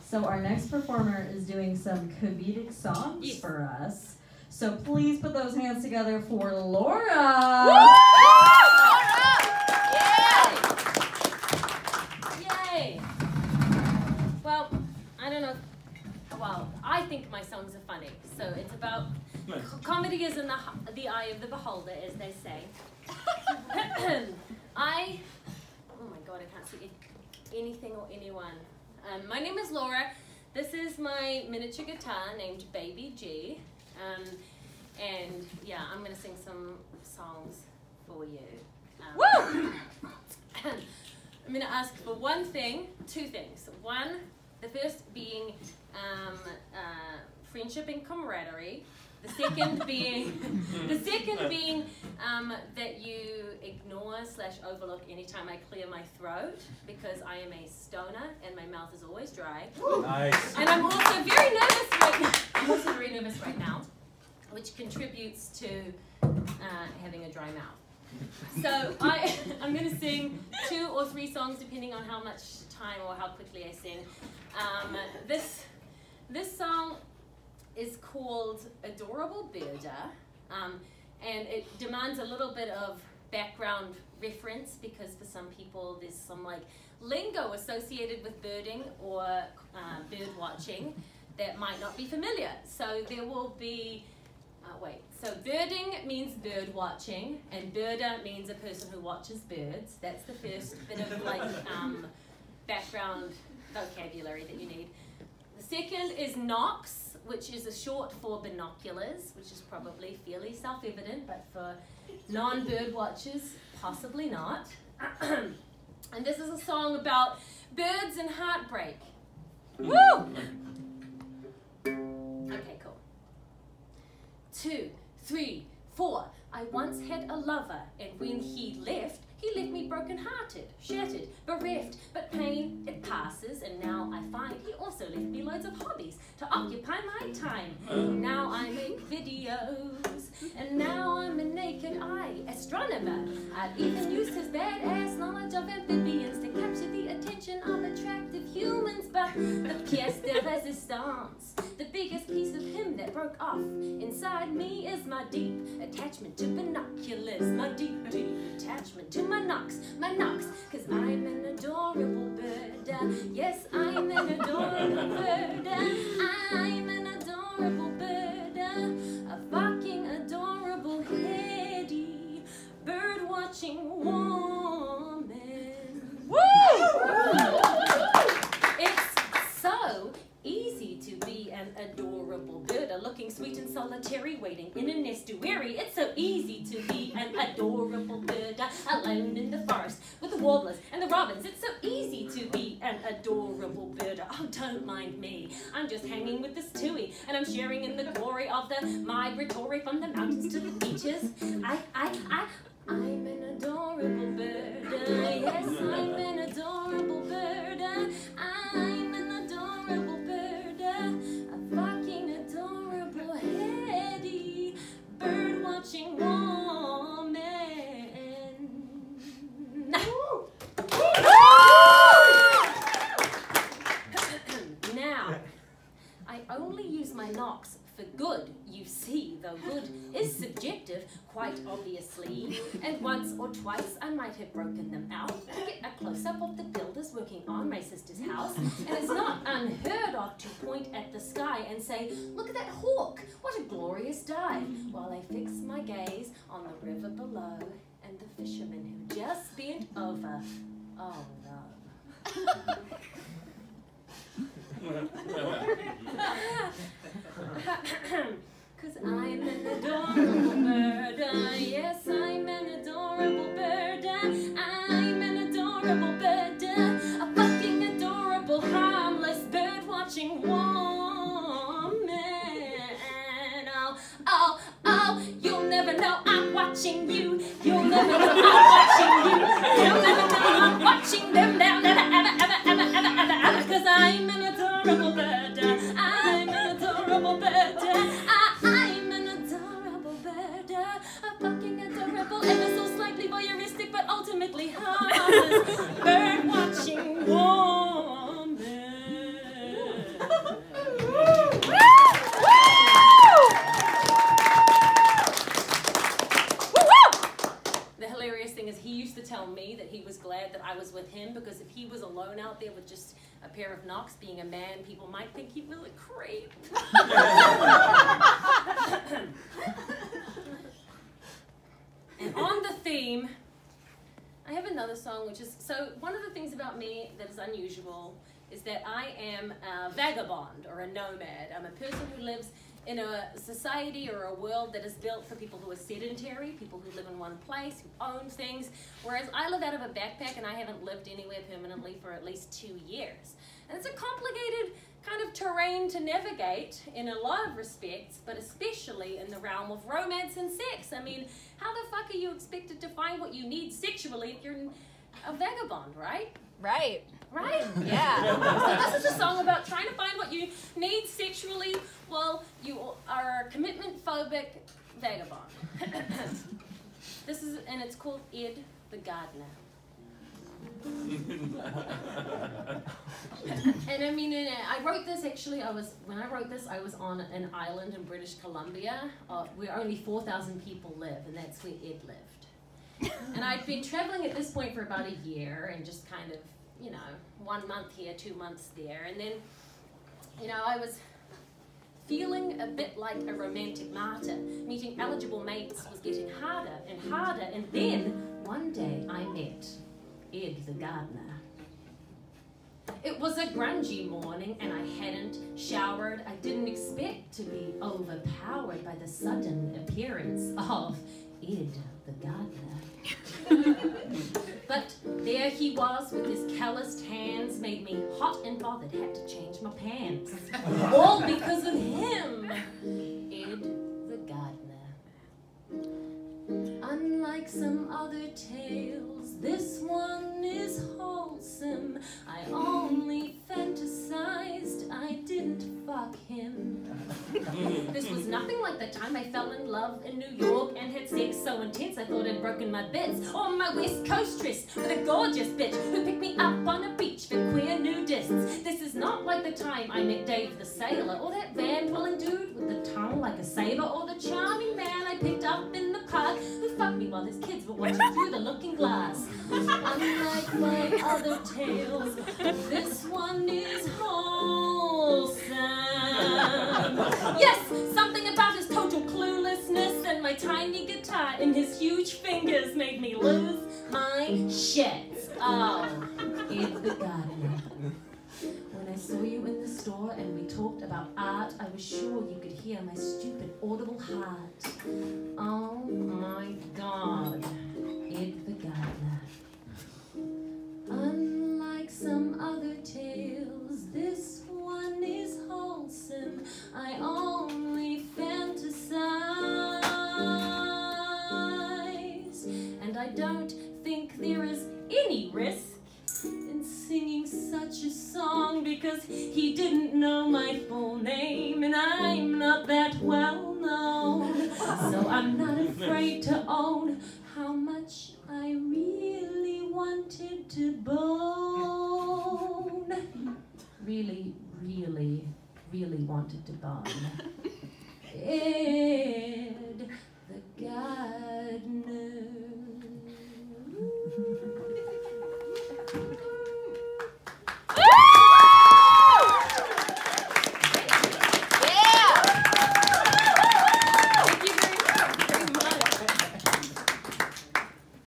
So our next performer is doing some comedic songs for us. So please put those hands together for Laura. Woo! Yay! Well, I don't know. Well, I think my songs are funny. So it's about comedy is in the eye of the beholder, as they say. Oh my God, I can't see anything or anyone. My name is Laura. This is my miniature guitar named Baby G. And yeah, I'm going to sing some songs for you. Woo! I'm going to ask for two things. One, the first being friendship and camaraderie. The second being that you ignore/overlook anytime I clear my throat, because I am a stoner and my mouth is always dry. Nice. And I'm also very nervous right now. I'm also very nervous right now, which contributes to having a dry mouth. So I'm going to sing 2 or 3 songs depending on how much time or how quickly I sing. This song is called Adorable Birder, and it demands a little bit of background reference because for some people there's some like lingo associated with birding or bird watching that might not be familiar. So there will be, so birding means bird watching, and birder means a person who watches birds. That's the first bit of like background vocabulary that you need. The second is Nox, which is a short for binoculars, which is probably fairly self-evident, but for non-bird watchers, possibly not. And this is a song about birds and heartbreak. Woo! Okay, cool. 2, 3, 4. I once had a lover, and when he left me broken-hearted, shattered, bereft, but pain, it passes, and now I find he also left me loads of hobbies to occupy my time. Now I make videos, and now I'm a naked eye astronomer. I've even used his badass knowledge of amphibians to capture the attention of attractive humans, but the pièce de résistance, the biggest piece of him that broke off inside me is my deep attachment to binoculars, my deep, deep attachment to my knocks, cause I'm an adorable bird. Yes, I'm an adorable bird. I'm an adorable bird. A fucking adorable heady bird watching woman. Woo! It's so easy to be an adorable bird, looking sweet and solitary, waiting in an estuary. It's so easy to be an adorable bird, alone in the forest with the warblers and the robins. It's so easy to be an adorable bird. Oh, don't mind me. I'm just hanging with this tui, and I'm sharing in the glory of the migratory from the mountains to the beaches. I'm an adorable bird. Yes, I'm an adorable bird. I'm an adorable bird. A fucking adorable heady bird watching woman. Now, I only use my knocks for good, you see, though good is subjective, quite obviously. And once or twice I might have broken them out to get a close-up of the builders working on my sister's house. And it's not unheard of to point at the sky and say, look at that hawk, what a glorious dive, while I fix my gaze on the river below and the fisherman who just bent over. Oh no. Cause I'm an adorable bird. Yes, I'm an adorable bird. I'm an adorable bird. A fucking adorable, harmless bird watching woman. Oh, you'll never know I'm watching you. You'll never know I'm watching you. You'll never know I'm watching them now. Never, ever. Cause I'm an adorable bird. I'm an adorable bird. I'm an adorable bird. A fucking adorable, ever so slightly voyeuristic, but ultimately harmless bird watching woman. alone out there with just a pair of knocks, being a man, people might think he was a creep. And on the theme, I have another song, which is, so one of the things about me that is unusual is that I am a vagabond or a nomad. I'm a person who lives in a society or a world that is built for people who are sedentary, people who live in one place, who own things, whereas I live out of a backpack and I haven't lived anywhere permanently for at least 2 years. And it's a complicated kind of terrain to navigate in a lot of respects, but especially in the realm of romance and sex. I mean, how the fuck are you expected to find what you need sexually if you're a vagabond, right? Right. Right? Yeah. So this is a song about trying to find what you need sexually while you are a commitment-phobic vagabond. This is, and it's called Ed the Gardener. And I mean, I wrote this actually, when I wrote this, I was on an island in British Columbia where only 4,000 people live, and that's where Ed lived. And I'd been traveling at this point for about a year and just kind of, you know, 1 month here, 2 months there. And then, you know, I was feeling a bit like a romantic martyr. Meeting eligible mates was getting harder and harder. And then, one day, I met Ed the Gardener. It was a grungy morning and I hadn't showered. I didn't expect to be overpowered by the sudden appearance of Ed the Gardener. But there he was with his calloused hands, made me hot and bothered, had to change my pants. All because of him, Ed the Gardener. Unlike some other tales, this one is wholesome. I only fantasized, I didn't fuck him. This was nothing like the time I fell in love in New York and had sex so intense I thought I'd broken my bits. Or my West Coast tryst with a gorgeous bitch who picked me up on a beach for queer nudists. This is not like the time I met Dave the Sailor, or that van-dwelling dude with the tongue like a saber, or the charming man I picked up in the park who fucked me while his kids were watching through the looking glass. Unlike my other tales, this one is wholesome. Yes, something about his total cluelessness and my tiny guitar in his huge fingers made me lose my shit. Oh, Ed the Gardener. When I saw you in the store and we talked about art, I was sure you could hear my stupid audible heart. Oh my God, Ed the Gardener. Unlike some other tales, this one is wholesome. I only fantasize, and I don't think there is any risk in singing such a song, because he didn't know my full name and I'm not that well known. So I'm not afraid to own how much I really wanted to bone. Really, really, really wanted to bone. Ed the Gardener.